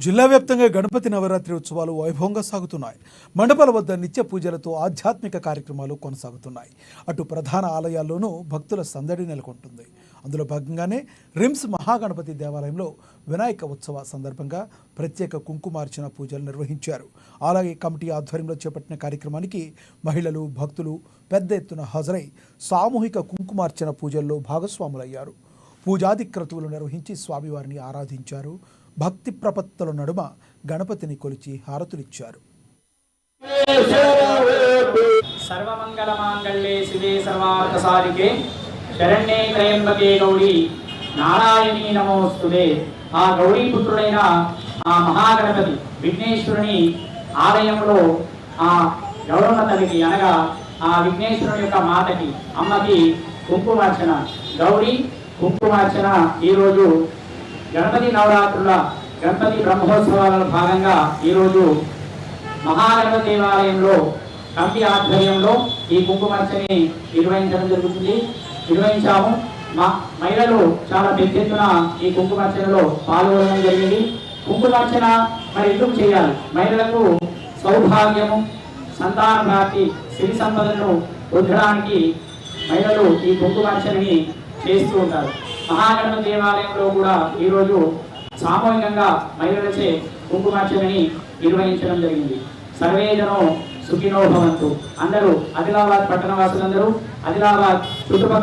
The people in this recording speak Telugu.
జిల్లా వ్యాప్తంగా గణపతి నవరాత్రి ఉత్సవాలు వైభవంగా సాగుతున్నాయి. మండపాల వద్ద నిత్య పూజలతో ఆధ్యాత్మిక కార్యక్రమాలు కొనసాగుతున్నాయి. అటు ప్రధాన ఆలయాల్లోనూ భక్తుల సందడి నెలకొంటుంది. అందులో భాగంగానే రిమ్స్ మహాగణపతి దేవాలయంలో వినాయక ఉత్సవ సందర్భంగా ప్రత్యేక కుంకుమార్చన పూజలు నిర్వహించారు. అలాగే కమిటీ ఆధ్వర్యంలో చేపట్టిన కార్యక్రమానికి మహిళలు, భక్తులు పెద్ద ఎత్తున హాజరై సామూహిక కుంకుమార్చన పూజల్లో భాగస్వాములయ్యారు. పూజాది క్రతువులు నిర్వహించి స్వామివారిని ఆరాధించారు. భక్తి ప్రపత్తుల నడుమ గణపతిని కొలిచి హారతులిచ్చారు. సర్వమంగళమాంగళ్యే శివే సర్వార్థసాధికే శరణ్యే త్రయంబకే గౌరీ నారాయణీ నమోస్తుతే. ఆ గౌరీ పుత్రుడైన ఆ మహాగణపతి విఘ్నేశ్వరుని ఆలయంలో ఆ గౌరమ్మ తల్లికి అనగా ఆ విఘ్నేశ్వరుని యొక్క మాతకి అమ్మకి కుంకుమార్చన, గౌరీ కుంకుమార్చన ఈరోజు గణపతి నవరాత్రుల గణపతి బ్రహ్మోత్సవాలలో భాగంగా ఈరోజు మహాగణపతి దేవాలయంలో కమిటీ ఆధ్వర్యంలో ఈ కుంకుమార్చని నిర్వహించాము. మా మహిళలు చాలా పెద్ద ఎత్తున ఈ కుంకుమార్చనలో పాల్గొనడం జరిగింది. కుంకుమార్చన మరి ఎందుకు చేయాలి? మహిళలకు సౌభాగ్యము, సంతాన ప్రాప్తి, సిరి సంపదలను పొందడానికి మహిళలు ఈ కుంకుమార్చనని చేస్తూ ఉంటారు. మహాగణపతి దేవాలయంలో కూడా ఈరోజు సామూహికంగా మహిళలచే కుంకుమార్చనని నిర్వహించడం జరిగింది. సర్వేజనం సుఖినో భవంతు. అందరూ ఆదిలాబాద్ పట్టణ వాసులందరూ, ఆదిలాబాద్ చుట్టుపక్కల